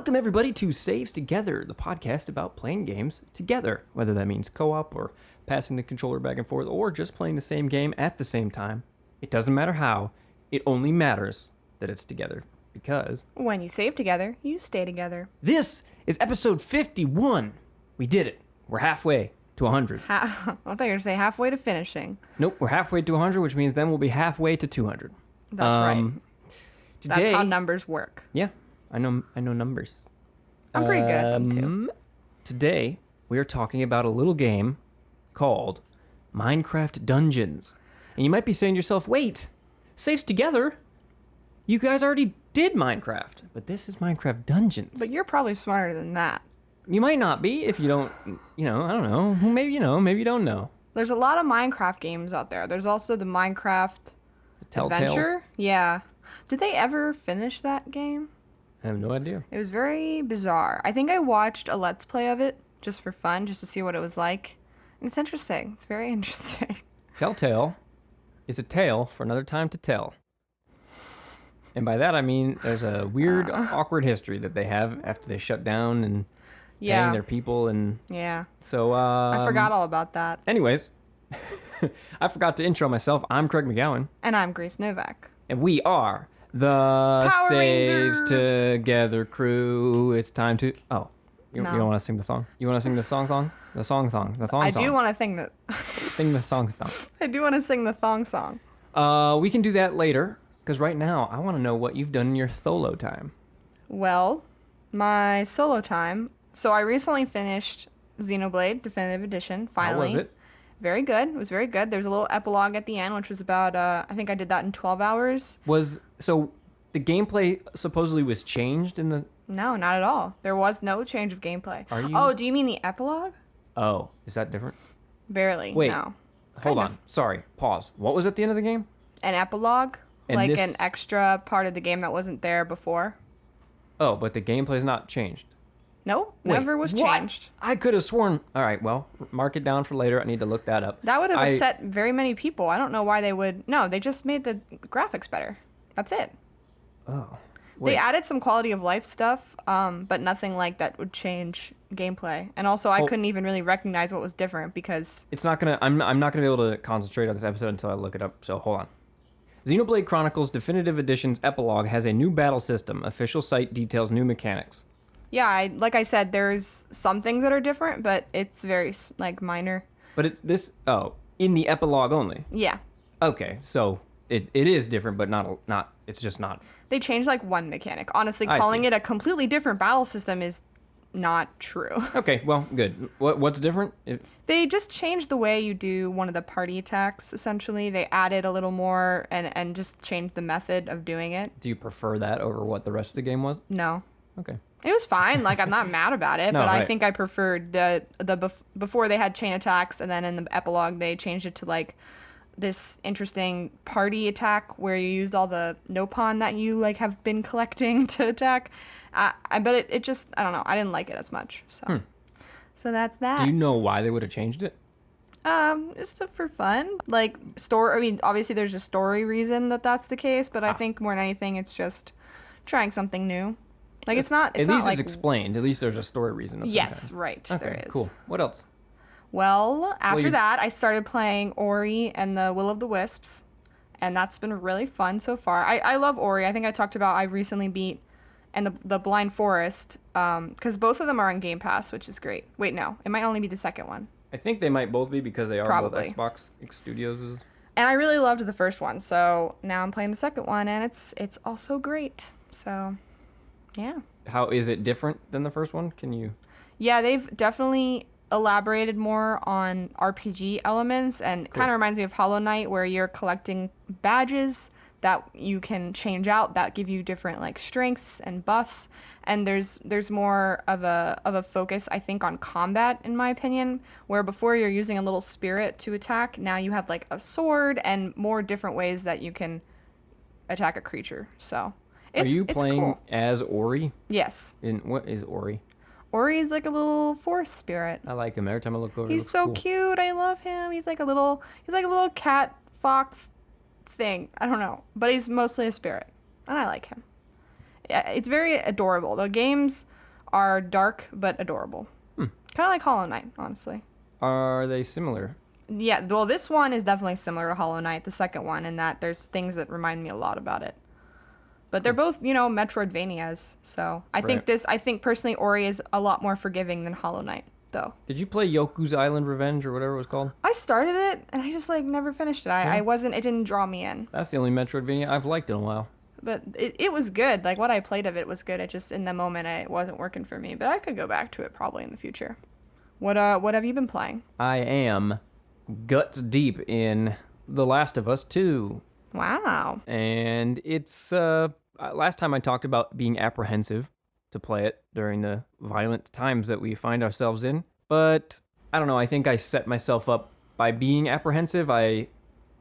Welcome, everybody, to Saves Together, the podcast about playing games together, whether that means co-op or passing the controller back and forth or just playing the same game at the same time. It doesn't matter how. It only matters that it's together because... when you save together, you stay together. This is episode 51. We did it. We're halfway to 100. I thought you were going to say halfway to finishing. Nope, we're halfway to 100, which means then we'll be halfway to 200. That's right. Today, That's how numbers work. Yeah, I know numbers. I'm pretty good at them, too. Today, we are talking about a little game called Minecraft Dungeons. And you might be saying to yourself, wait, Saves Together? You guys already did Minecraft. But this is Minecraft Dungeons. But you're probably smarter than that. You might not be if you don't, I don't know. Maybe you know, maybe you don't know. There's a lot of Minecraft games out there. There's also the Minecraft Adventure. Yeah. Did they ever finish that game? I have no idea. It was very bizarre. I think I watched a Let's Play of it just for fun, just to see what it was like. And it's interesting. It's very interesting. Telltale is a tale for another time to tell. And by that I mean there's a weird, awkward history that they have after they shut down and paying their people. And yeah. So I forgot all about that. Anyways, I forgot to intro myself. I'm Craig McGowan. And I'm Grace Novak. And we are the Power Saves Rangers. Together crew. It's time to... Oh, you No. don't want to sing the song? You want to sing the song? The song? The thong I song. do want to sing the... Sing the song. I do want to sing the thong song. We can do that later, because right now I want to know what you've done in your solo time. Well, my solo time. So I recently finished Xenoblade Definitive Edition, finally. How was it? Very good. It was very good. There's a little epilogue at the end, which was about, I think I did that in 12 hours. So the gameplay supposedly was changed in the... No, not at all. There was no change of gameplay. Are you... Oh, do you mean the epilogue? Oh, is that different? Barely, Wait, no. hold Kind on. of. Sorry, pause. What was at the end of the game? An epilogue? And like this- an extra part of the game that wasn't there before? Oh, but the gameplay's not changed. Nope, Wait, never was what? changed. I could have sworn... All right, well, mark it down for later. I need to look that up. That would have upset very many people. I don't know why they would... No, they just made the graphics better. That's it. Oh. They Wait. added some quality of life stuff, but nothing like that would change gameplay. And also, I couldn't even really recognize what was different because... It's not gonna... I'm not gonna be able to concentrate on this episode until I look it up, so hold on. Xenoblade Chronicles Definitive Edition's epilogue has a new battle system. Official site details new mechanics. Yeah, like I said, there's some things that are different, but it's very, like, minor. But it's this... Oh, in the epilogue only. Yeah. Okay, so it is different, but not... It's just not... They changed, like, one mechanic. Honestly, I calling see. it a completely different battle system is not true. Okay, well, good. What's different? They just changed the way you do one of the party attacks, essentially. They added a little more and just changed the method of doing it. Do you prefer that over what the rest of the game was? No. Okay. It was fine. Like, I'm not mad about it, No, but I right. think I preferred before they had chain attacks, and then in the epilogue they changed it to like this interesting party attack where you used all the nopon that you like have been collecting to attack. But it just, I don't know. I didn't like it as much. So, so that's that. Do you know why they would have changed it? Just for fun, like story. I mean, obviously there's a story reason that's the case, but I think more than anything, it's just trying something new. Like it's not. It's At not least like, it's explained. At least there's a story reason. Of some yes, kind. right. Okay, there is. cool. What else? Well, after you- that, I started playing Ori and the Will of the Wisps, and that's been really fun so far. I love Ori. I think I talked about I recently beat and the Blind Forest, because both of them are on Game Pass, which is great. Wait, no, it might only be the second one. I think they might both be because they are Probably. both Xbox Studios'. And I really loved the first one, so now I'm playing the second one, and it's also great. So, yeah. How is it different than the first one? Can you... Yeah, they've definitely elaborated more on RPG elements, and kind of reminds me of Hollow Knight, where you're collecting badges that you can change out that give you different like strengths and buffs, and there's more of a focus, I think, on combat, in my opinion, where before you're using a little spirit to attack, now you have like a sword and more different ways that you can attack a creature. So it's playing cool. as Ori? Yes. What is Ori? Ori is like a little forest spirit. I like him. Every time I look over, He's he so looks cute. I love him. He's like a little cat fox thing. I don't know, but he's mostly a spirit, and I like him. It's very adorable. The game's are dark but adorable. Kind of like Hollow Knight, honestly. Are they similar? Yeah, well, this one is definitely similar to Hollow Knight, the second one, in that there's things that remind me a lot about it. But they're both, Metroidvanias. So I think personally Ori is a lot more forgiving than Hollow Knight, though. Did you play Yoku's Island Revenge or whatever it was called? I started it and I just never finished it. It didn't draw me in. That's the only Metroidvania I've liked in a while. But it was good. Like what I played of it was good. It just in the moment it wasn't working for me. But I could go back to it probably in the future. What have you been playing? I am guts deep in The Last of Us 2. Wow. And it's last time I talked about being apprehensive to play it during the violent times that we find ourselves in. But I don't know, I think I set myself up by being apprehensive. I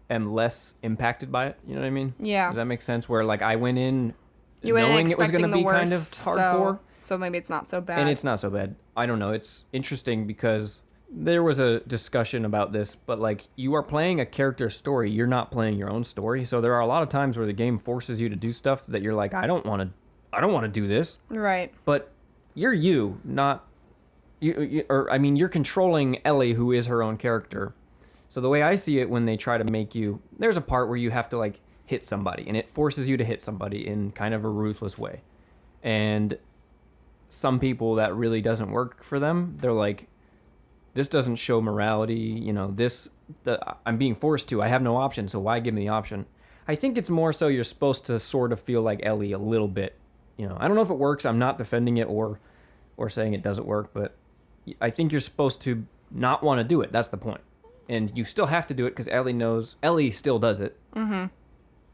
am less impacted by it, you know what I mean? Yeah. Does that make sense? Where I went in you went knowing in it was going to be worst, kind of hardcore. So maybe it's not so bad. And it's not so bad. I don't know. It's interesting because there was a discussion about this, but you are playing a character story. You're not playing your own story. So there are a lot of times where the game forces you to do stuff that you're like, I don't want to do this. Right. But you're not you're controlling Ellie, who is her own character. So the way I see it, when they try to make you, there's a part where you have to hit somebody, and it forces you to hit somebody in kind of a ruthless way. And some people, that really doesn't work for them. They're like, this doesn't show morality, I'm being forced to. I have no option, so why give me the option? I think it's more so you're supposed to sort of feel like Ellie a little bit. I don't know if it works. I'm not defending it or saying it doesn't work, but I think you're supposed to not want to do it. That's the point. And you still have to do it because Ellie still does it. Mm-hmm.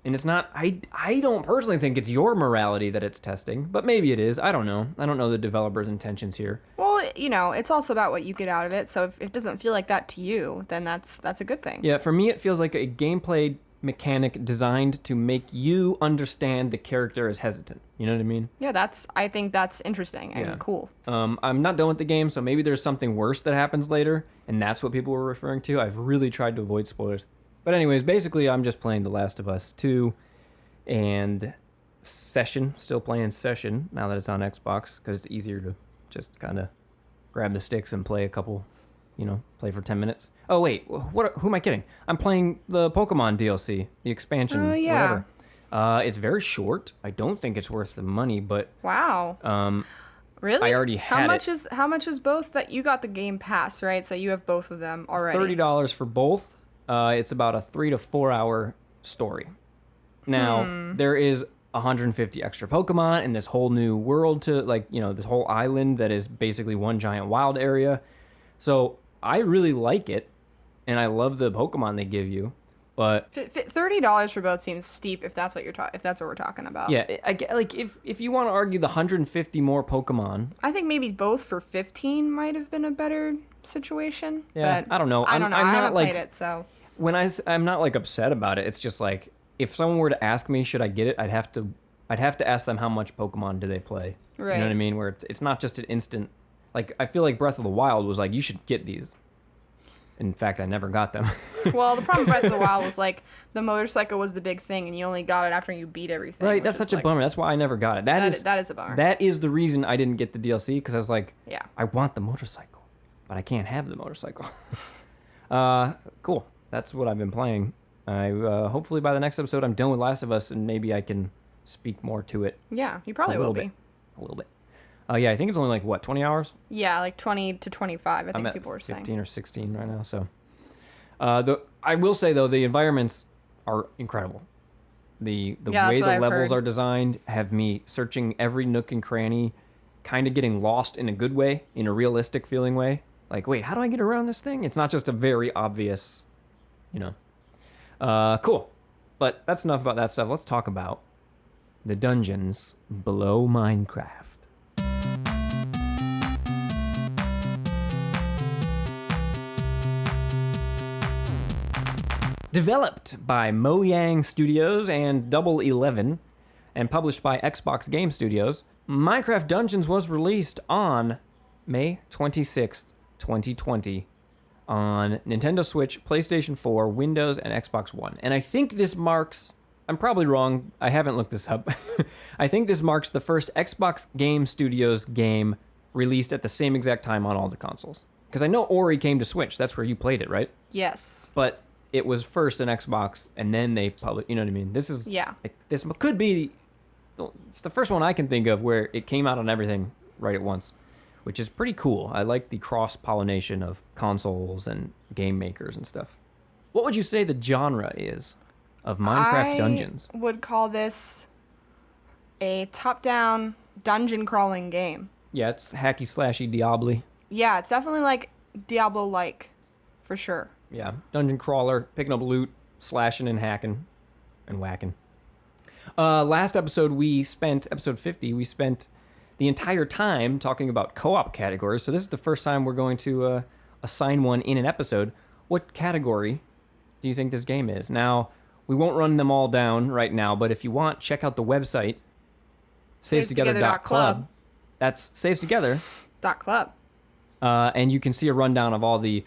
And it's not, I don't personally think it's your morality that it's testing, but maybe it is. I don't know. I don't know the developer's intentions here. Well, it's also about what you get out of it. So if it doesn't feel like that to you, then that's a good thing. Yeah, for me, it feels like a gameplay mechanic designed to make you understand the character is hesitant. You know what I mean? Yeah, I think that's interesting and cool. I'm not done with the game, so maybe there's something worse that happens later, and that's what people were referring to. I've really tried to avoid spoilers. But anyways, basically, I'm just playing The Last of Us 2 and still playing Session now that it's on Xbox, because it's easier to just kind of grab the sticks and play a couple, play for 10 minutes. Oh, wait, who am I kidding? I'm playing the Pokemon DLC, the expansion, whatever. It's very short. I don't think it's worth the money, but... Wow. Really? I already had it. How much is both? That you got the Game Pass, right? So you have both of them already. $30 for both. It's about a 3 to 4 hour story. Now, there is 150 extra Pokemon in this whole new world to, this whole island that is basically one giant wild area. So I really like it, and I love the Pokemon they give you. But $30 for both seems steep if that's what if that's what we're talking about. Yeah, if you want to argue the 150 more Pokemon, I think maybe both for 15 might have been a better situation. Yeah, but I don't know. I don't know. I haven't played it, so when I'm not upset about it. It's just if someone were to ask me should I get it, I'd have to ask them how much Pokemon do they play. Right. You know what I mean? Where it's not just an instant. I feel like Breath of the Wild was you should get these. In fact, I never got them. Well, the problem with Breath of the Wild was the motorcycle was the big thing, and you only got it after you beat everything. Right, that's such a bummer. That's why I never got it. That is a bummer. That is the reason I didn't get the DLC, because I was yeah, I want the motorcycle, but I can't have the motorcycle. Cool. That's what I've been playing. Hopefully by the next episode I'm done with Last of Us, and maybe I can speak more to it. Yeah, you probably will be. A little bit. Yeah, I think it's only 20 hours? Yeah, 20 to 25, I think people were saying. 15 or 16 right now, so. I will say, though, the environments are incredible. The way the levels are designed have me searching every nook and cranny, kind of getting lost in a good way, in a realistic feeling way. Wait, how do I get around this thing? It's not just a very obvious, Cool. But that's enough about that stuff. Let's talk about the dungeons below Minecraft. Developed by Mojang Studios and Double 11, and published by Xbox Game Studios, Minecraft Dungeons was released on May 26th, 2020, on Nintendo Switch, PlayStation 4, Windows, and Xbox One. And I think this marks, I'm probably wrong, I haven't looked this up, I think this marks the first Xbox Game Studios game released at the same exact time on all the consoles. Because I know Ori came to Switch. That's where you played it, right? Yes. But it was first an Xbox, and then they published. You know what I mean? This is this could be. It's the first one I can think of where it came out on everything right at once, which is pretty cool. I like the cross pollination of consoles and game makers and stuff. What would you say the genre is of Minecraft Dungeons? I would call this a top-down dungeon crawling game. Yeah, it's hacky slashy Diablo. Yeah, it's definitely like Diablo-like, for sure. Yeah, dungeon crawler, picking up loot, slashing and hacking, and whacking. Last episode, episode 50, we spent the entire time talking about co-op categories. So this is the first time we're going to assign one in an episode. What category do you think this game is? Now, we won't run them all down right now, but if you want, check out the website, savestogether.club. That's savestogether.club. And you can see a rundown of all the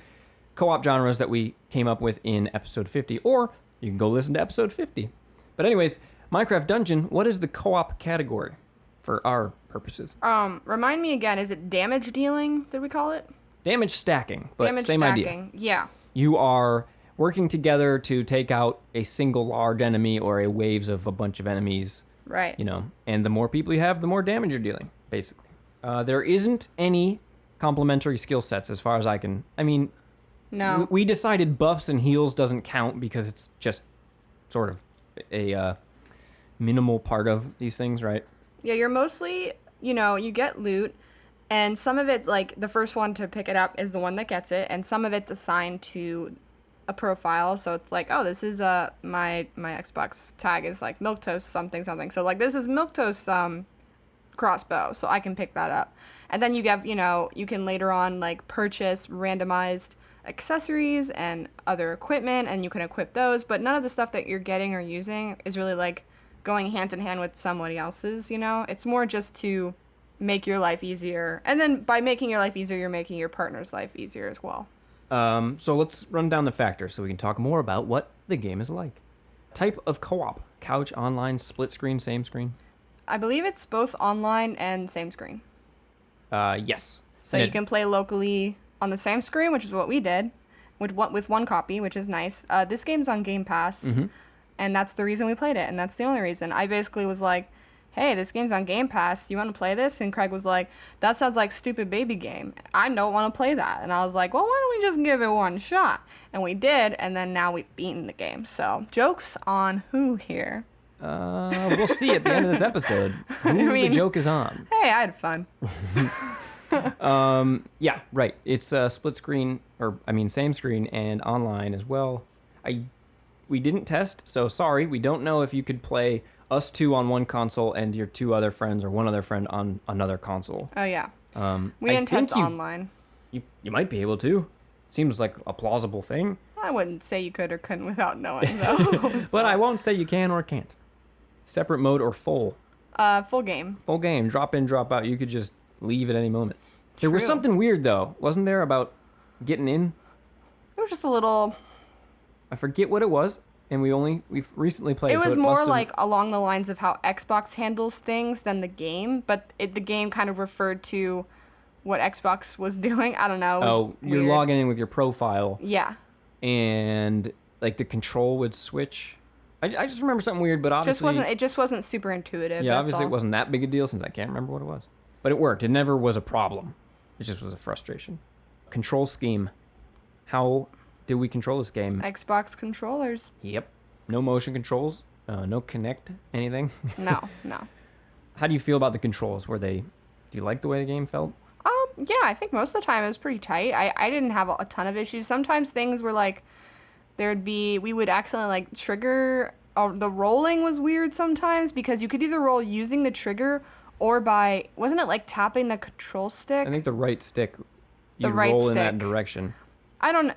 co-op genres that we came up with in episode 50, or you can go listen to episode 50. But anyways, Minecraft Dungeon, what is the co-op category for our purposes? Remind me again, is it damage dealing, did we call it? Damage stacking, but damage same stacking. idea. Yeah. You are working together to take out a single large enemy or a waves of a bunch of enemies. Right. You know, and the more people you have, the more damage you're dealing, basically. There isn't any complementary skill sets as far as I can. I mean, no. We decided buffs and heals doesn't count because it's just sort of a minimal part of these things, right? Yeah, you're mostly, you get loot, and some of it, like, the first one to pick it up is the one that gets it, and some of it's assigned to a profile, so it's like, oh, this is my Xbox tag is like milquetoast something. So, like, this is milquetoast crossbow, so I can pick that up. And then you get, you can later on, like, purchase randomized accessories and other equipment, and you can equip those, but none of the stuff that you're getting or using is really, like, going hand in hand with somebody else's, It's more just to make your life easier. And then by making your life easier, you're making your partner's life easier as well. So let's run down the factors so we can talk more about what the game is like. Type of co-op: couch, online, split screen, same screen? I believe it's both online and same screen. Yes. So you can play locally on the same screen, which is what we did, with one copy, which is nice. This game's on Game Pass. Mm-hmm. And that's the reason we played it, and that's the only reason. I basically was like, hey, this game's on Game Pass. Do you want to play this? And Craig was like, that sounds like stupid baby game. I don't want to play that. And I was like, well, why don't we just give it one shot? And we did, and then now we've beaten the game. So, joke's on who here? We'll see at the end of this episode who the joke is on. Hey, I had fun. Yeah, right. It's split screen, same screen and online as well. We didn't test, so sorry. We don't know if you could play us two on one console and your two other friends or one other friend on another console. Oh, yeah. We didn't test online. You might be able to. Seems like a plausible thing. I wouldn't say you could or couldn't without knowing, though. But I won't say you can or can't. Separate mode or full? Full game. Full game. Drop in, drop out. You could just leave at any moment. There was something weird, though, wasn't there, about getting in? It was just a little... I forget what it was, and we've recently played. It was more like along the lines of how Xbox handles things than the game, but the game kind of referred to what Xbox was doing. I don't know. You're logging in with your profile. Yeah. And like the control would switch. I just remember something weird, but obviously it just wasn't super intuitive. Yeah, obviously it wasn't that big a deal since I can't remember what it was. But it worked. It never was a problem. It just was a frustration. Control scheme. How do we control this game? Xbox controllers. Yep. No motion controls. No Kinect. Anything. No. How do you feel about the controls? Do you like the way the game felt? Yeah, I think most of the time it was pretty tight. I didn't have a ton of issues. Sometimes things were like, we would accidentally like trigger, or the rolling was weird sometimes because you could either roll using the trigger or by, wasn't it like tapping the control stick? I think the right stick. You roll in that direction.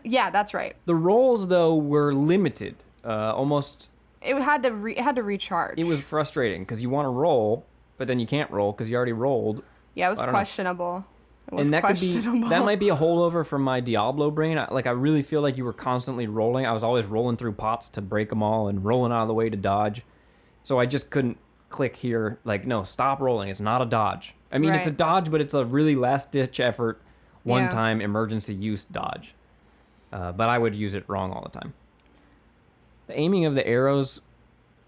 Yeah, that's right. The rolls, though, were limited. Almost. It had to recharge. It was frustrating because you want to roll, but then you can't roll because you already rolled. Yeah, it was questionable. That might be a holdover from my Diablo brain. I really feel like you were constantly rolling. I was always rolling through pots to break them all and rolling out of the way to dodge. So I just couldn't click here, like, no, stop rolling. It's not a dodge. I mean, it's a Right. dodge, but it's a really last-ditch effort, Yeah. one-time emergency use dodge. But I would use it wrong all the time. The aiming of the arrows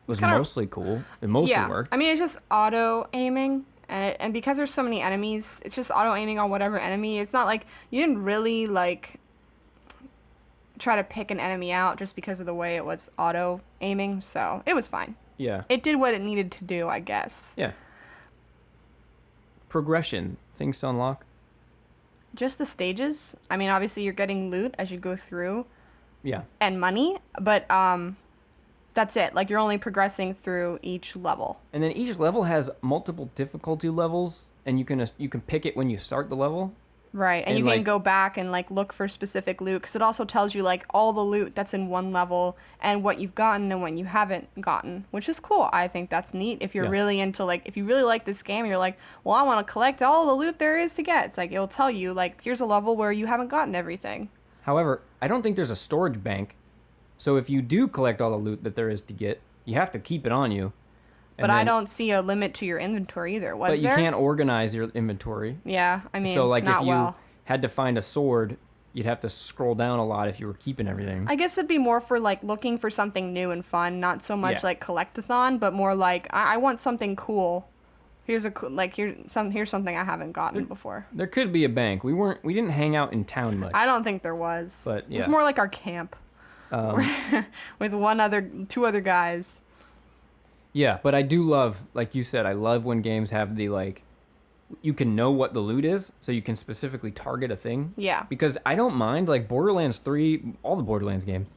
was mostly cool. It mostly worked. I mean, it's just auto aiming, and because there's so many enemies, it's just auto aiming on whatever enemy. It's not like you didn't really like try to pick an enemy out just because of the way it was auto aiming. So it was fine. Yeah. It did what it needed to do, I guess. Yeah. Progression. Things to unlock. Just the stages. I mean, obviously you're getting loot as you go through. Yeah. And money, but that's it. Like you're only progressing through each level. And then each level has multiple difficulty levels, and you can pick it when you start the level. Right, and you like, can go back and like look for specific loot because it also tells you like all the loot that's in one level and what you've gotten and what you haven't gotten, which is cool. I think that's neat. If you're really into like, if you really like this game, you're like, well, I want to collect all the loot there is to get. It's like it'll tell you like, here's a level where you haven't gotten everything. However, I don't think there's a storage bank, so if you do collect all the loot that there is to get, you have to keep it on you. But I don't see a limit to your inventory either. Was there? But you there? can't organize your inventory. Yeah, I mean, so like not if you well. had to find a sword, you'd have to scroll down a lot if you were keeping everything. I guess it'd be more for like looking for something new and fun, not so much like collectathon, but more like I want something cool. Here's something I haven't gotten before. There could be a bank. We didn't hang out in town much. I don't think there was. But yeah. It was more like our camp with two other guys. Yeah, but I do love, like you said, I love when games have the like, you can know what the loot is, so you can specifically target a thing. Yeah. Because I don't mind, like Borderlands 3, all the Borderlands games.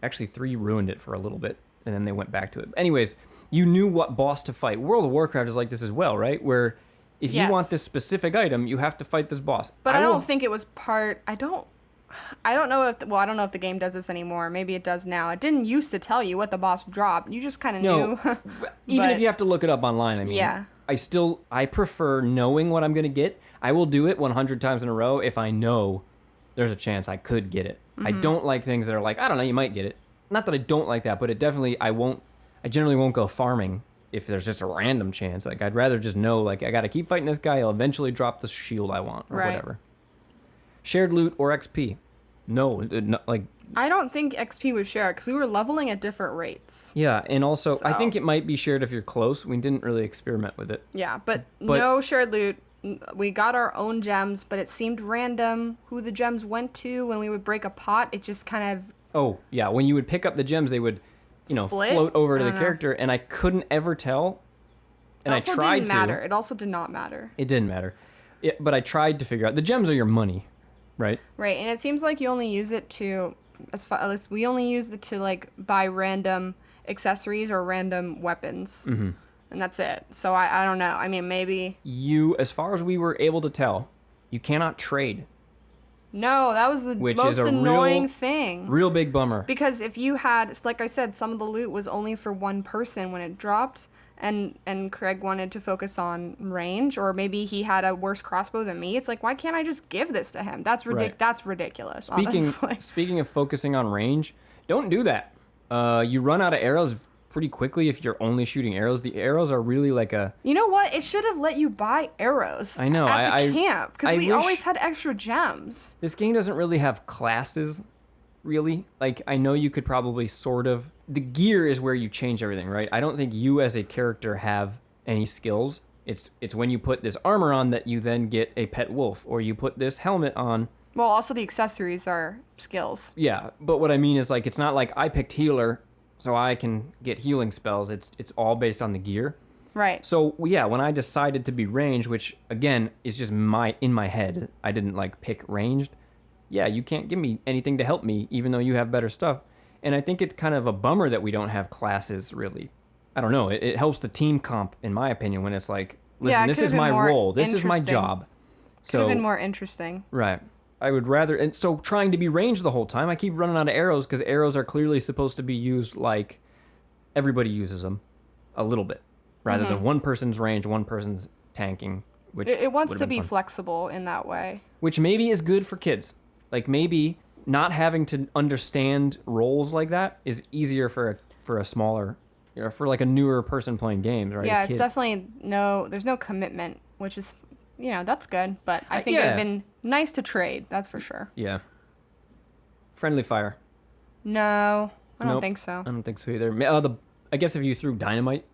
Actually 3 ruined it for a little bit, and then they went back to it. Anyways, you knew what boss to fight. World of Warcraft is like this as well, right? Where if you want this specific item, you have to fight this boss. But I don't think it was part. I don't know if I don't know if the game does this anymore. Maybe it does now. It didn't used to tell you what the boss dropped. You just kind of knew. Even if you have to look it up online, I mean, yeah. I prefer knowing what I'm going to get. I will do it 100 times in a row if I know there's a chance I could get it. I don't like things that are like, I don't know, you might get it. Not that I don't like that, but it definitely, I generally won't go farming if there's just a random chance. Like, I'd rather just know, like, I got to keep fighting this guy. He'll eventually drop the shield I want or whatever. Shared loot or XP. No, like... I don't think XP was shared because we were leveling at different rates. Yeah, and also, I think it might be shared if you're close. We didn't really experiment with it. Yeah, but no shared loot. We got our own gems, but it seemed random who the gems went to when we would break a pot. It just kind of... Oh, yeah, when you would pick up the gems, they would, float over to the character, and I couldn't ever tell. And I tried to. It didn't matter. It also did not matter. It didn't matter. But I tried to figure out. The gems are your money, right? Right, and it seems like you only use it to... at least we only used it to like buy random accessories or random weapons, and that's it. So I don't know. I mean, maybe as far as we were able to tell, you cannot trade. No, that was the most annoying thing. Real big bummer. Because if you had, like I said, some of the loot was only for one person when it dropped, and Craig wanted to focus on range, or maybe he had a worse crossbow than me. It's like, why can't I just give this to him? That's That's ridiculous. Speaking of focusing on range, don't do that. You run out of arrows pretty quickly if you're only shooting arrows. The arrows are really like a... You know what? It should have let you buy arrows at the camp, because we always had extra gems. This game doesn't really have classes, really. Like, I know you could probably sort of... The gear is where you change everything, right? I don't think you as a character have any skills. It's when you put this armor on that you then get a pet wolf, or you put this helmet on. Well, also the accessories are skills. Yeah, but what I mean is, like, it's not like I picked healer so I can get healing spells. It's all based on the gear. Right. So, yeah, when I decided to be ranged, which, again, is just in my head, I didn't, like, pick ranged. Yeah, you can't give me anything to help me, even though you have better stuff. And I think it's kind of a bummer that we don't have classes, really. I don't know. It helps the team comp, in my opinion, when it's like, listen, this is my role. This is my job. Could have been more interesting. Right. I would rather... And so trying to be ranged the whole time, I keep running out of arrows because arrows are clearly supposed to be used like everybody uses them a little bit, rather than one person's range, one person's tanking, which it wants to be flexible in that way. Which maybe is good for kids. Like, maybe not having to understand roles like that is easier for a smaller for like a newer person playing games, right? Yeah, it's definitely there's no commitment, which is, that's good. But I think it would have been nice to trade, that's for sure. Yeah. Friendly fire. No, I don't think so. I don't think so either. I guess if you threw dynamite.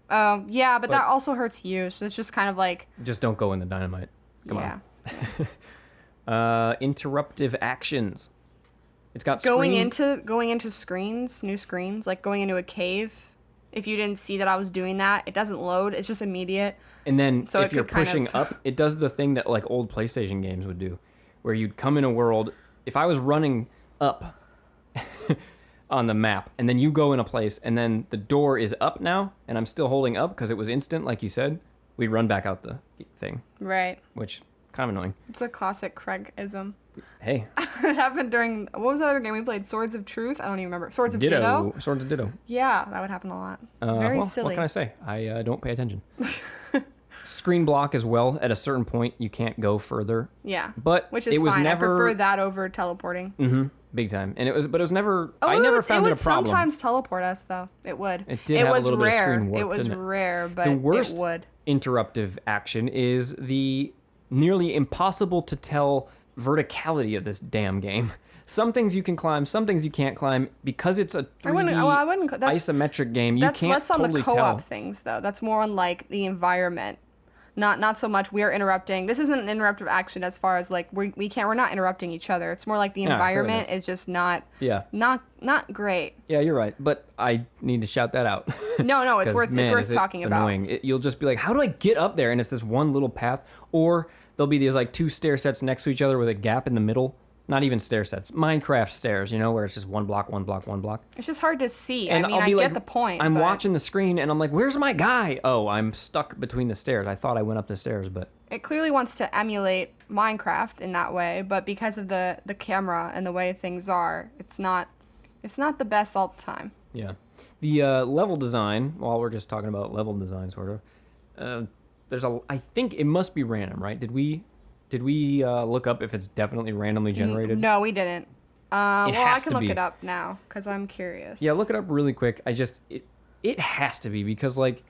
Oh, yeah, but that also hurts you, so it's just kind of like... Just don't go in the dynamite. Come on. Interruptive actions. It's got going into screens, new screens, like going into a cave. If you didn't see that I was doing that, it doesn't load. It's just immediate. And then if you're pushing up, it does the thing that like old PlayStation games would do, where you'd come in a world. If I was running up on the map, and then you go in a place, and then the door is up now, and I'm still holding up because it was instant, like you said, we'd run back out the thing. Right. Which kind of annoying. It's a classic Craig-ism. Hey. It happened during, what was the other game we played? Swords of Truth? I don't even remember. Swords of Ditto? Swords of Ditto. Yeah, that would happen a lot. Very silly. What can I say? I don't pay attention. Screen block as well. At a certain point, you can't go further. Yeah, but which is fine. I prefer that over teleporting. Mm-hmm. Big time. And it was never. I never found it a problem. It would sometimes teleport us though. It would. It did have a little bit of screen warp. It was rare, but the worst it would. Interruptive action is the nearly impossible to tell verticality of this damn game. Some things you can climb, some things you can't climb because it's a 3D isometric game. You can't totally tell. That's less on the co-op things though. That's more on like the environment. Not so much we're interrupting. This isn't an interruptive action as far as like we're not interrupting each other. It's more like the environment is just not great. Yeah, you're right. But I need to shout that out. No, it's worth talking about. Annoying. You'll just be like, how do I get up there? And it's this one little path. Or there'll be these like two stair sets next to each other with a gap in the middle. Not even stair sets. Minecraft stairs, where it's just one block, one block, one block. It's just hard to see. And I get the point. I'm watching the screen and I'm like, where's my guy? Oh, I'm stuck between the stairs. I thought I went up the stairs, but... It clearly wants to emulate Minecraft in that way, but because of the camera and the way things are, it's not the best all the time. Yeah. The level design, while we're just talking about level design, sort of, I think it must be random, right? Did we look up if it's definitely randomly generated? No, we didn't. I can look it up now because I'm curious. Yeah, look it up really quick. It has to be because like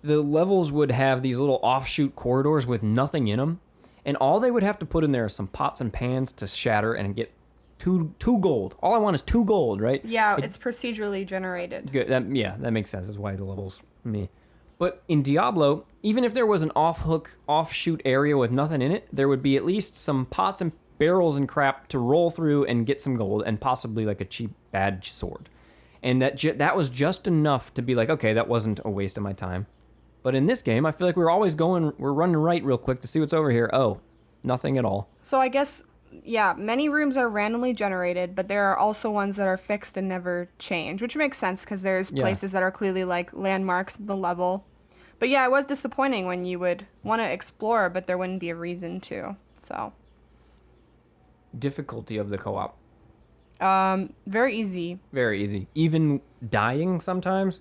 the levels would have these little offshoot corridors with nothing in them, and all they would have to put in there is some pots and pans to shatter and get two gold. All I want is 2 gold, right? Yeah, it's procedurally generated. Good. That makes sense. That's why the levels me. But in Diablo, even if there was an offshoot area with nothing in it, there would be at least some pots and barrels and crap to roll through and get some gold and possibly like a cheap badge sword. And that was just enough to be like, okay, that wasn't a waste of my time. But in this game, I feel like we're running right real quick to see what's over here. Oh, nothing at all. So I guess, yeah, many rooms are randomly generated, but there are also ones that are fixed and never change, which makes sense because there's places that are clearly like landmarks of the level. But yeah, it was disappointing when you would want to explore, but there wouldn't be a reason to. So. Difficulty of the co-op. Very easy. Very easy. Even dying sometimes.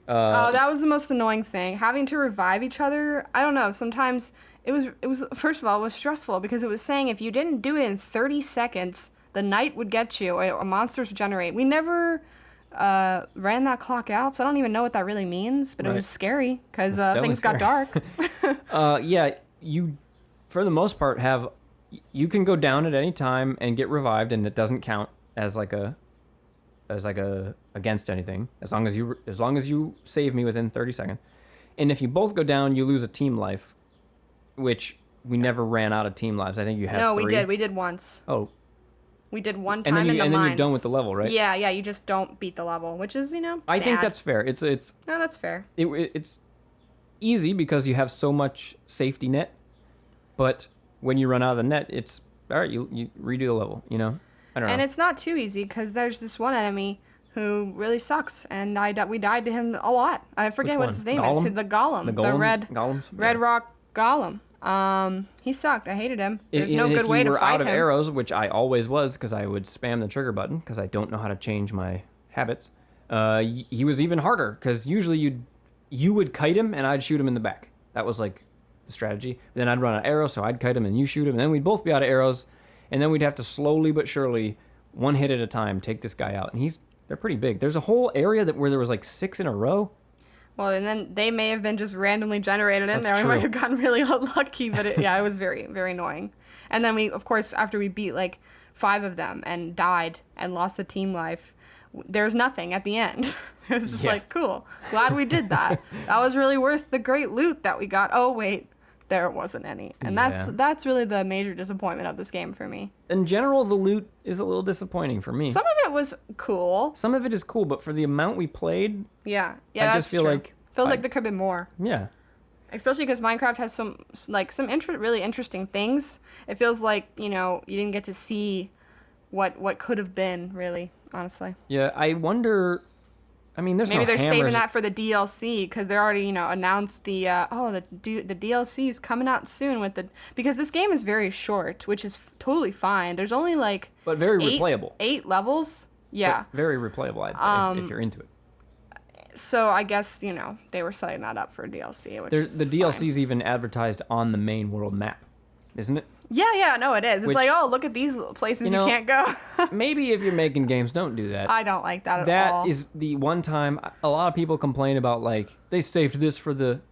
That was the most annoying thing. Having to revive each other. I don't know. Sometimes it was first of all, it was stressful because it was saying if you didn't do it in 30 seconds, the night would get you or monsters would generate. We never ran that clock out, so I don't even know what that really means, but it was scary because things got dark. Yeah, you, for the most part, you can go down at any time and get revived, and it doesn't count as against anything as long as you save me within 30 seconds. And if you both go down, you lose a team life, which we never ran out of team lives. I think you had 3. We did once. Oh. We did one time and then then you're done with the level, right? Yeah, you just don't beat the level, which is, sad. I think that's fair. No, that's fair. It's easy because you have so much safety net, but when you run out of the net, it's all right. You redo the level. I don't know. And it's not too easy because there's this one enemy who really sucks, and we died to him a lot. I forget what his name is. The Golem, the red rock Golem. He sucked. I hated him. There's no good way to fight him. If you were out of arrows, which I always was because I would spam the trigger button because I don't know how to change my habits, he was even harder because usually you would kite him and I'd shoot him in the back. That was like the strategy. Then I'd run out of arrows, so I'd kite him and you shoot him, and then we'd both be out of arrows, and then we'd have to slowly but surely, one hit at a time, take this guy out. And They're pretty big. There's a whole area where there was like 6 in a row. Well, and then they may have been just randomly generated in That's there. We true. might have gotten really unlucky, but it was very, very annoying. And then we, of course, after we beat like 5 of them and died and lost the team life, there's nothing at the end. It was just like, cool. Glad we did that. That was really worth the great loot that we got. Oh, wait. There wasn't any. And that's really the major disappointment of this game for me. In general, the loot is a little disappointing for me. Some of it was cool. Some of it is cool, but for the amount we played, I just that's feel true. like Feels like there could have been more. Yeah. Especially because Minecraft has some really interesting things. It feels like, you didn't get to see what could have been, really, honestly. Yeah, I wonder. I mean, there's maybe no they're hammers. saving that for the DLC because they're already announced the DLC is coming out soon because this game is very short, which is totally fine. There's only but very replayable. 8 levels. Yeah. But very replayable, I'd say, if you're into it. So I guess they were setting that up for a DLC, which is the fine. DLC's even advertised on the main world map, isn't it? Yeah, no, it is. It's like, oh, look at these places you can't go. Maybe if you're making games, don't do that. I don't like that at all. That is the one time a lot of people complain about, like, they saved this for the,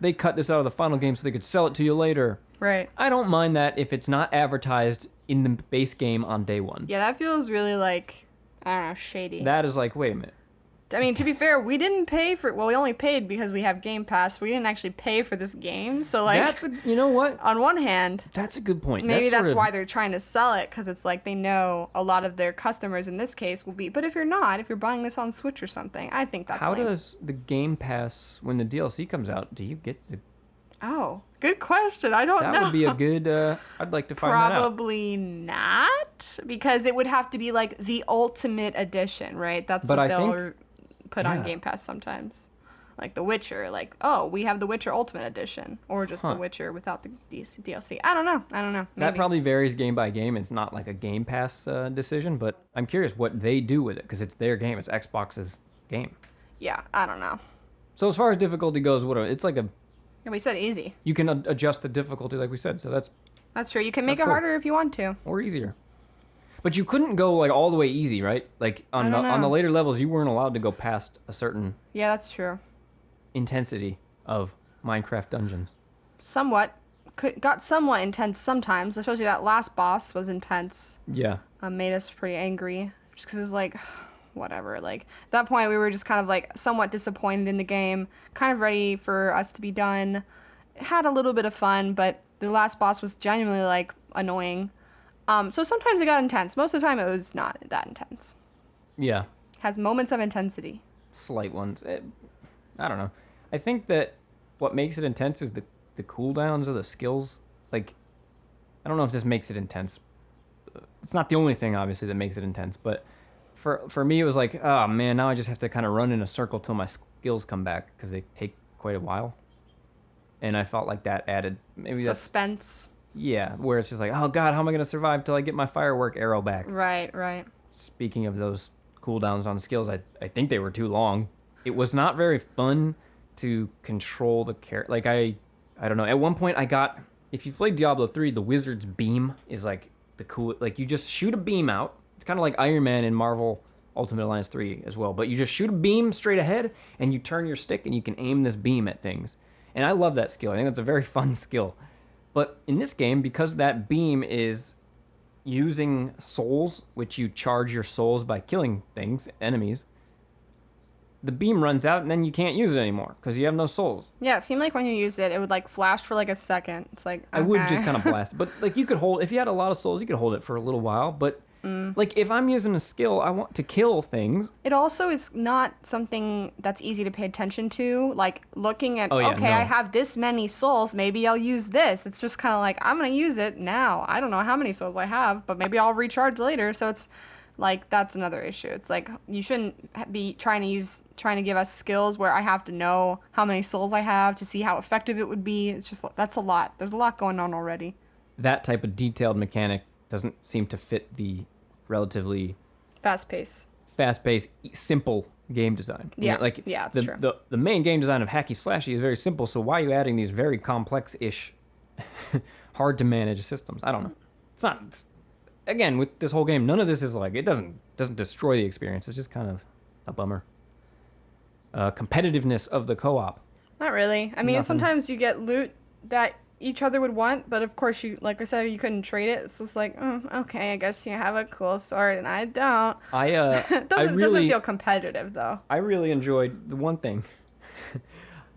they cut this out of the final game so they could sell it to you later. Right. I don't mind that if it's not advertised in the base game on day one. Yeah, that feels really I don't know, shady. That is like, wait a minute. I mean, to be fair, we didn't pay for... Well, we only paid because we have Game Pass. We didn't actually pay for this game. So, you know what? On one hand... That's a good point. Maybe that's why they're trying to sell it, because it's like they know a lot of their customers in this case will be... But if you're buying this on Switch or something, I think that's How does the Game Pass, when the DLC comes out, do you get the... Oh, good question. I don't know. That would be a good... I'd like to find that out. Probably not, because it would have to be like the Ultimate Edition, right? That's what they'll... put on Game Pass sometimes, like The Witcher, we have The Witcher Ultimate Edition, or just The Witcher without the DLC. I don't know. Maybe. That probably varies game by game. It's not like a Game Pass decision, but I'm curious what they do with it because it's their game. It's Xbox's game. Yeah, I don't know. So as far as difficulty goes, it's like a... Yeah, we said easy. You can adjust the difficulty, like we said. So that's true. You can make it harder if you want to, or easier. But you couldn't go all the way easy, right? Like on the later levels, you weren't allowed to go past a certain that's true. intensity of Minecraft dungeons. Somewhat got somewhat intense sometimes, especially that last boss was intense. Yeah. Made us pretty angry just because it was like, whatever. Like at that point, we were just kind of somewhat disappointed in the game, kind of ready for us to be done. Had a little bit of fun, but the last boss was genuinely annoying. So sometimes it got intense. Most of the time it was not that intense. Yeah. Has moments of intensity. Slight ones. I don't know. I think that what makes it intense is the cooldowns of the skills. I don't know if this makes it intense. It's not the only thing, obviously, that makes it intense. But for me, it was like, oh, man, now I just have to kind of run in a circle till my skills come back because they take quite a while. And I felt like that added maybe suspense. Yeah, where it's just like, oh God, how am I going to survive till I get my firework arrow back? Right. Speaking of those cooldowns on skills, I think they were too long. It was not very fun to control the character. I don't know. At one point if you played Diablo 3, the wizard's beam is the cool, you just shoot a beam out. It's kind of like Iron Man in Marvel Ultimate Alliance 3 as well. But you just shoot a beam straight ahead and you turn your stick and you can aim this beam at things. And I love that skill. I think that's a very fun skill. But in this game, because that beam is using souls, which you charge your souls by killing enemies, the beam runs out and then you can't use it anymore because you have no souls. Yeah, it seemed like when you used it, it would flash for a second. It's like, okay. I would just kind of blast. But you could hold, if you had a lot of souls, you could hold it for a little while. But if I'm using a skill, I want to kill things. It also is not something that's easy to pay attention to. Looking at, I have this many souls, maybe I'll use this. It's just kind of I'm going to use it now. I don't know how many souls I have, but maybe I'll recharge later. So it's that's another issue. It's you shouldn't be trying to give us skills where I have to know how many souls I have to see how effective it would be. It's just, that's a lot. There's a lot going on already. That type of detailed mechanic doesn't seem to fit the relatively fast-paced, simple game design. Yeah, that's true. The main game design of hacky-slashy is very simple, so why are you adding these very complex-ish, hard-to-manage systems? I don't know. again, with this whole game, none of this is like, it doesn't destroy the experience. It's just kind of a bummer. Competitiveness of the co-op. Not really. I mean, Nothing. sometimes you get loot that each other would want, but of course, you, like I said, you couldn't trade it. So it's like, okay, I guess you have a cool sword and I don't. It doesn't feel competitive though. I really enjoyed the one thing.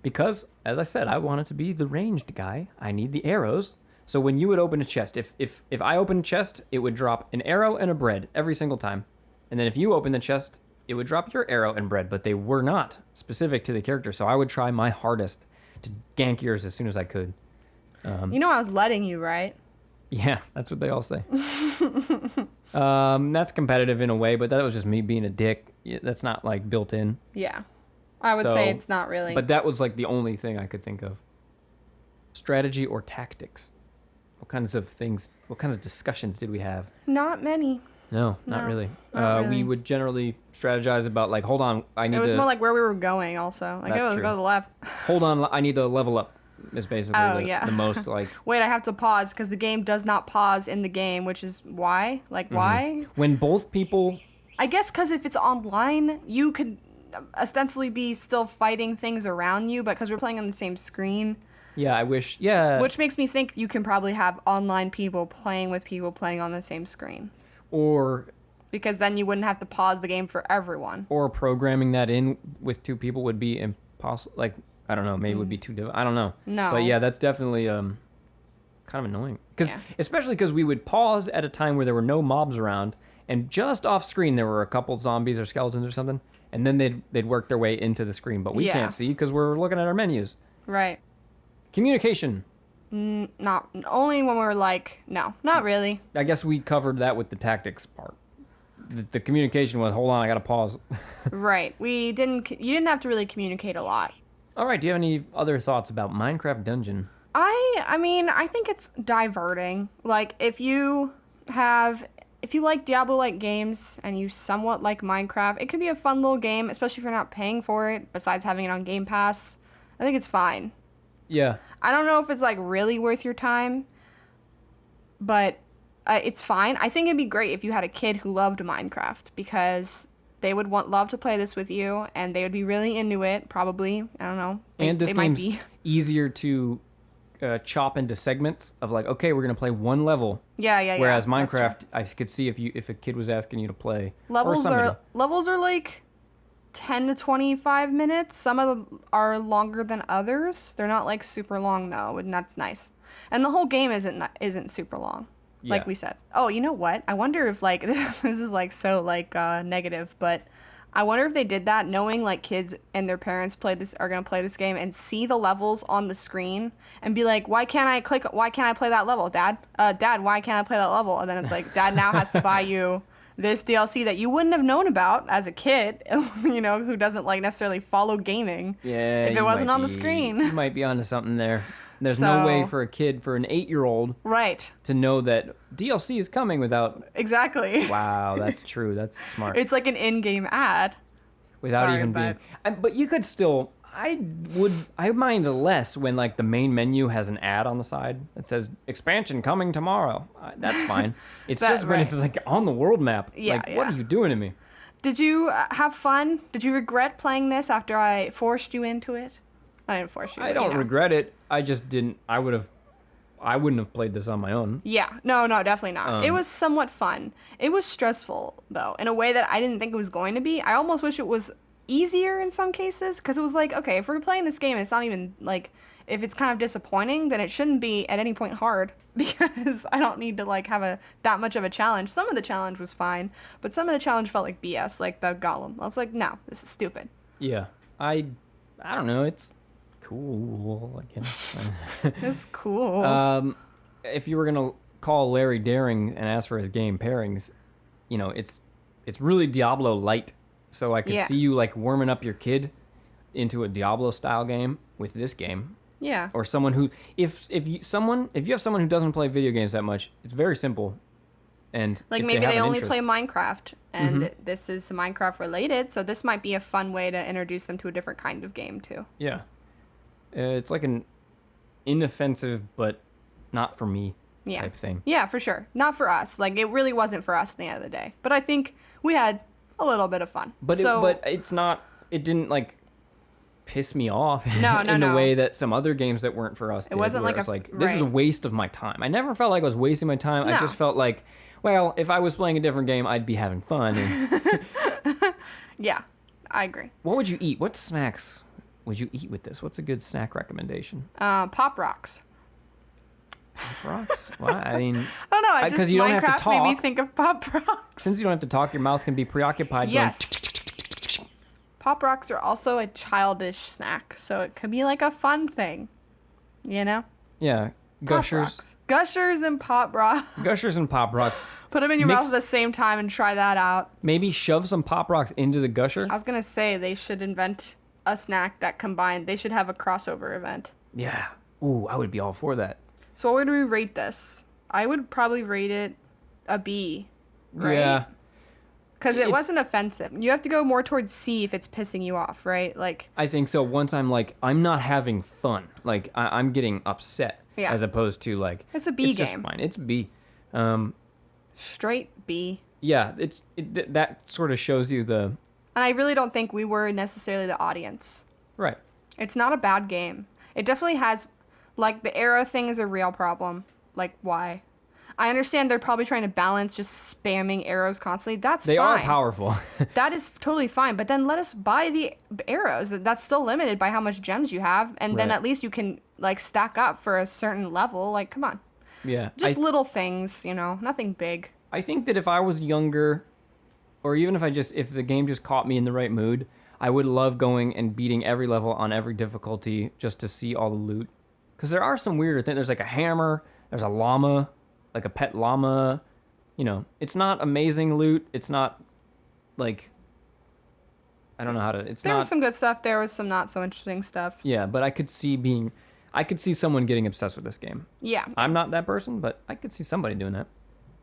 Because, as I said, I wanted to be the ranged guy. I need the arrows. So when you would open a chest, if I opened a chest, it would drop an arrow and a bread every single time. And then if you open the chest, it would drop your arrow and bread, but they were not specific to the character. So I would try my hardest to gank yours as soon as I could. You know I was letting you, right? Yeah, that's what they all say. That's competitive in a way, but that was just me being a dick. That's not like built in. Yeah. I would say it's not really. But that was like the only thing I could think of. Strategy or tactics? What kinds of discussions did we have? Not many. No, not really. Not really. We would generally strategize about like, hold on, It was more like where we were going also. Like, That's true. go to the left. Hold on, I need to level up. Is basically the most like. Wait, I have to pause because the game does not pause in the game, which is why? Like, why? When both people. I guess because if it's online, you could ostensibly be still fighting things around you, but because we're playing on the same screen. Yeah, I wish. Yeah. Which makes me think you can probably have online people playing with people playing on the same screen. Or. Because then you wouldn't have to pause the game for everyone. Or programming that in with two people would be impossible. Like, I don't know, maybe it would be too difficult. I don't know. No. But yeah, that's definitely kind of annoying. Especially because we would pause at a time where there were no mobs around, and just off screen there were a couple zombies or skeletons or something, and then they'd work their way into the screen, but we can't see because we're looking at our menus. Right. Communication. Not only when we're like, no, not really. I guess we covered that with the tactics part. The communication was, hold on, I gotta pause. Right. You didn't have to really communicate a lot. All right, do you have any other thoughts about Minecraft Dungeon? I mean, I think it's diverting. Like, if you like Diablo-like games and you somewhat like Minecraft, it could be a fun little game, especially if you're not paying for it, besides having it on Game Pass. I think it's fine. Yeah. I don't know if it's, like, really worth your time, but it's fine. I think it'd be great if you had a kid who loved Minecraft, because they would love to play this with you, and they would be really into it, probably. I don't know. And this game's easier to chop into segments of like, okay, we're going to play one level. Yeah. Whereas Minecraft, I could see if a kid was asking you to play. Levels are like 10 to 25 minutes. Some of them are longer than others. They're not like super long though, and that's nice. And the whole game isn't super long. Like we said. Oh, you know what? I wonder if like this is like so like negative, but I wonder if they did that knowing like kids and their parents are gonna play this game and see the levels on the screen and be like, why can't I play that level, Dad? Dad, why can't I play that level? And then it's like, Dad now has to buy you this DLC that you wouldn't have known about as a kid, you know, who doesn't like necessarily follow gaming. Yeah. If it wasn't on the screen. You might be onto something there. There's no way for a 8-year-old, right, to know that DLC is coming without. Exactly. Wow, that's true. That's smart. It's like an in-game ad. Without even being. But you could still. I mind less when like the main menu has an ad on the side that says expansion coming tomorrow. That's fine. It's just when it's like on the world map. Yeah. Like, what are you doing to me? Did you have fun? Did you regret playing this after I forced you into it? I didn't force you. I don't regret it. I just didn't. I wouldn't have played this on my own. Yeah. No, definitely not. It was somewhat fun. It was stressful, though, in a way that I didn't think it was going to be. I almost wish it was easier in some cases, because it was like, okay, if we're playing this game, it's not even, like, if it's kind of disappointing, then it shouldn't be at any point hard, because I don't need to, like, have that much of a challenge. Some of the challenge was fine, but some of the challenge felt like BS, like the golem. I was like, no, this is stupid. Yeah. I don't know. It's cool, I guess. It's cool. If you were gonna call Larry Daring and ask for his game pairings, you know, it's really Diablo light. So I could see you like warming up your kid into a Diablo style game with this game. Yeah. Or someone who, if you have someone who doesn't play video games that much, it's very simple. And like maybe they only play Minecraft, and this is Minecraft related, so this might be a fun way to introduce them to a different kind of game too. Yeah. It's like an inoffensive, but not for me. type thing. Yeah, for sure. Not for us. Like, it really wasn't for us at the end of the day. But I think we had a little bit of fun. But it's not. It didn't like piss me off in No. the way that some other games that weren't for us did. It wasn't where like it's like this is a waste of my time. I never felt like I was wasting my time. No. I just felt like, well, if I was playing a different game, I'd be having fun. And Yeah, I agree. what would you eat? What snacks would you eat with this? What's a good snack recommendation? Pop Rocks. Rocks? Why? I mean, I don't know. because you don't have to Minecraft made me talk. think of Pop Rocks. Since you don't have to talk, your mouth can be preoccupied. Yes. Pop Rocks are also a childish snack, so it could be like a fun thing. You know? Yeah. Gushers. Pop Rocks. Gushers and Pop Rocks. Gushers and Pop Rocks. Put them in your mouth at the same time and try that out. Maybe shove some Pop Rocks into the Gusher. I was going to say they should invent a snack that combined. They should have a crossover event. Yeah. Ooh, I would be all for that. So what would we rate this? I would probably rate it a B. Right? Yeah. Because it wasn't offensive. You have to go more towards C if it's pissing you off, right? Like, I think so. Once I'm like, I'm not having fun. Like, I'm getting upset. Yeah. As opposed to like, it's a B it's game. Just fine. It's B. Straight B. Yeah, that sort of shows you the... And I really don't think we were necessarily the audience. Right. It's not a bad game. It definitely has, like, the arrow thing is a real problem. Like, why? I understand they're probably trying to balance just spamming arrows constantly. That's fine. They are powerful. That is totally fine. But then let us buy the arrows. That's still limited by how much gems you have. And then Right. at least you can, like, stack up for a certain level. Like, come on. Yeah. Just little things, you know, nothing big. I think that if I was younger, or even if the game just caught me in the right mood, I would love going and beating every level on every difficulty just to see all the loot. Because there are some weirder things. There's like a hammer, there's a llama, like a pet llama. You know, it's not amazing loot. It's not like, I don't know how to, There was some good stuff. There was some not so interesting stuff. Yeah, but I could see someone getting obsessed with this game. Yeah. I'm not that person, but I could see somebody doing that.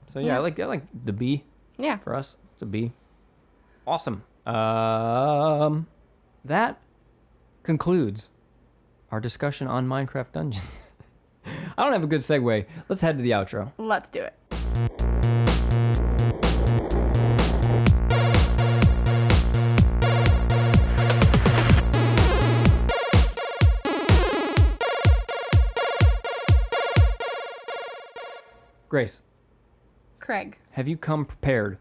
So yeah, Yeah. I like the B. Yeah. For us, it's a B. Awesome. That concludes our discussion on Minecraft Dungeons. I don't have a good segue. Let's head to the outro. Let's do it. Grace, Craig. have you come prepared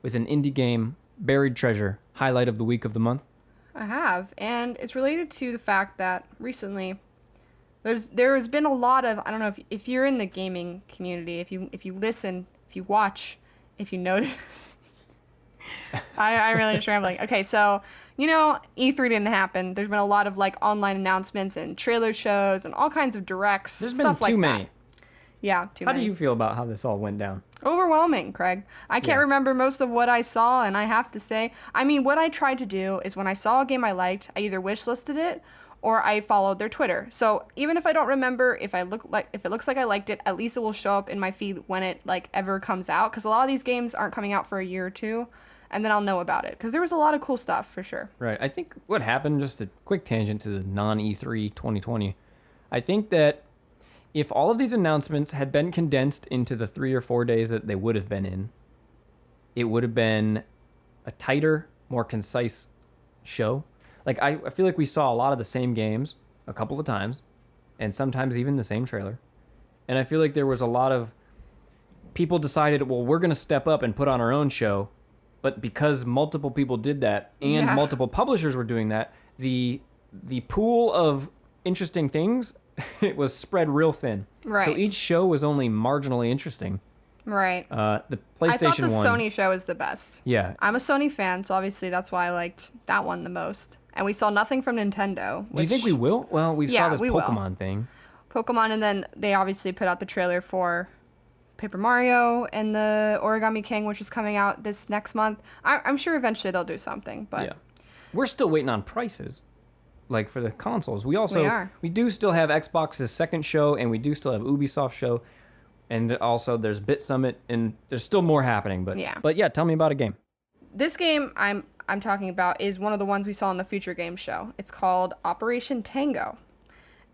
with an indie game, buried treasure, highlight of the week of the month? I have, and it's related to the fact that recently there has been a lot of, I don't know if you're in the gaming community, if you listen, if you watch, if you notice. I'm really just rambling. Okay, so E3 didn't happen. There's been a lot of like online announcements and trailer shows and all kinds of directs. There's stuff been too like many. That. Yeah, too How many. do you feel about how this all went down? Overwhelming, Craig. I can't Yeah. remember most of what I saw, and I have to say, I mean, what I tried to do is when I saw a game I liked, I either wishlisted it or I followed their Twitter. So even if I don't remember if it looks like I liked it, at least it will show up in my feed when it like ever comes out. Because a lot of these games aren't coming out for a year or two, and then I'll know about it. Because there was a lot of cool stuff for sure. Right. I think what happened, just a quick tangent to the non-E3 2020, I think that if all of these announcements had been condensed into the 3 or 4 days that they would have been in, it would have been a tighter, more concise show. Like, I feel like we saw a lot of the same games a couple of times, and sometimes even the same trailer. And I feel like there was a lot of people decided, well, we're going to step up and put on our own show. But because multiple people did that and multiple publishers were doing that, the pool of interesting things it was spread real thin. Right. So each show was only marginally interesting. Right. The PlayStation I thought the one. Sony show is the best. Yeah. I'm a Sony fan, so obviously that's why I liked that one the most. And we saw nothing from Nintendo. Do you think we will? Well, we saw this Pokemon thing. Pokemon, and then they obviously put out the trailer for Paper Mario and the Origami King, which is coming out this next month. I'm sure eventually they'll do something, but Yeah. We're still waiting on prices. Like for the consoles. We are. We do still have Xbox's second show, and we do still have Ubisoft show. And also there's Bit Summit, and there's still more happening. But yeah, tell me about a game. This game I'm talking about is one of the ones we saw on the Future Games show. It's called Operation Tango.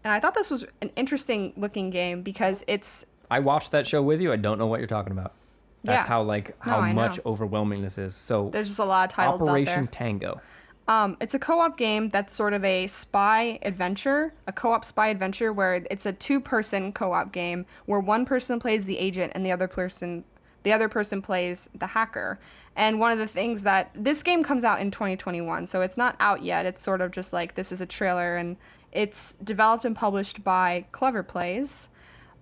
And I thought this was an interesting looking game because it's I watched that show with you. I don't know what you're talking about. That's Yeah. how I much know. overwhelming this is. So There's just a lot of titles out Operation there. Tango. It's a co-op game that's sort of a spy adventure, a co-op spy adventure where it's a two-person co-op game where one person plays the agent and the other person plays the hacker. And one of the things that this game comes out in 2021, so it's not out yet. It's sort of just like this is a trailer, and it's developed and published by Clever Plays.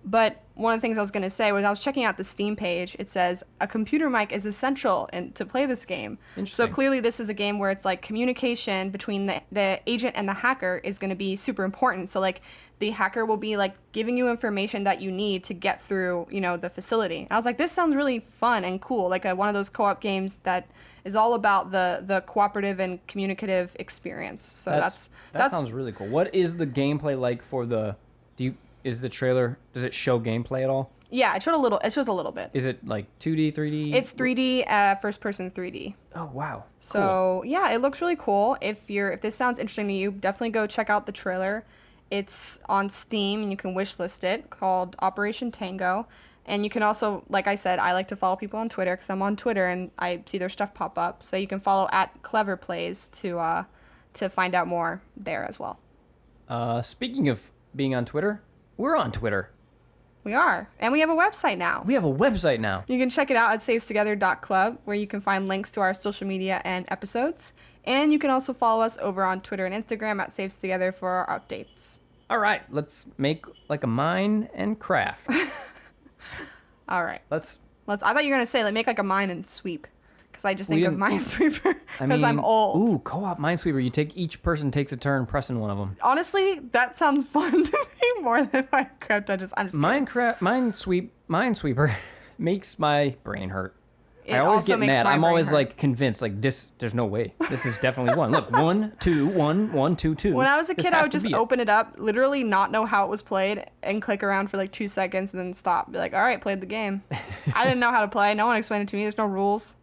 But one of the things I was going to say was I was checking out the Steam page. It says a computer mic is essential to play this game. So Interesting. clearly this is a game where it's like communication between the agent and the hacker is going to be super important. So like the hacker will be like giving you information that you need to get through, the facility. And I was like, this sounds really fun and cool. Like one of those co-op games that is all about the cooperative and communicative experience. So that sounds really cool. What is the gameplay like for is the trailer, does it show gameplay at all? Yeah, it shows a little bit. Is it like 2D, 3D? It's 3D, first person 3D. Oh, wow. So yeah, it looks really cool. If this sounds interesting to you, definitely go check out the trailer. It's on Steam and you can wishlist it, called Operation Tango. And you can also, like I said, I like to follow people on Twitter because I'm on Twitter and I see their stuff pop up. So you can follow @CleverPlays to find out more there as well. Speaking of being on Twitter, we're on Twitter. We are. And we have a website now. We have a website now. You can check it out at savestogether.club, where you can find links to our social media and episodes. And you can also follow us over on Twitter and Instagram at savestogether for our updates. All right, let's make like a mine and craft. All right. Let's. I thought you were going to say, make like a mine and sweep. Because I just think of didn't- Minesweeper because I'm old. Ooh, co-op Minesweeper. Each person takes a turn pressing one of them. Honestly, that sounds fun to me more than Minecraft. I'm just kidding. Minesweeper makes my brain hurt. It I always also get makes mad. my I'm brain always hurt. like convinced, like this. There's no way. This is definitely one. Look, 1, 2, 1, 1, 2, 2. When I was a This kid, I has would to just be it. open it up, literally not know how it was played, and click around for like 2 seconds and then stop. Be like, all right, played the game. I didn't know how to play. No one explained it to me. There's no rules.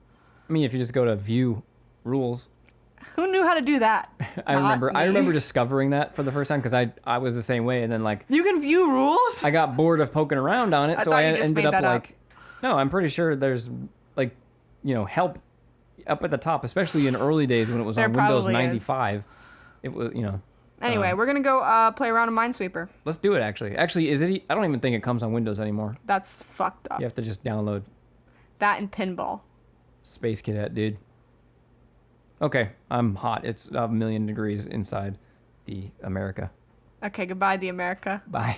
I mean, if you just go to view rules, Who knew how to do that? I Not me. remember discovering that for the first time because I was the same way, and then like You can view rules? I got bored of poking around on it, I so thought I you just ended made up that up. like, no, I'm pretty sure there's like, help up at the top, especially in early days when it was There on Windows probably is. 95. It was, Anyway, we're going to go play around in Minesweeper. let's do it actually. Actually, is it? I don't even think it comes on Windows anymore. That's fucked up. You have to just download That and pinball. Space Cadet, dude. Okay, I'm hot. It's 1,000,000 degrees inside the America. Okay, goodbye, the America. Bye.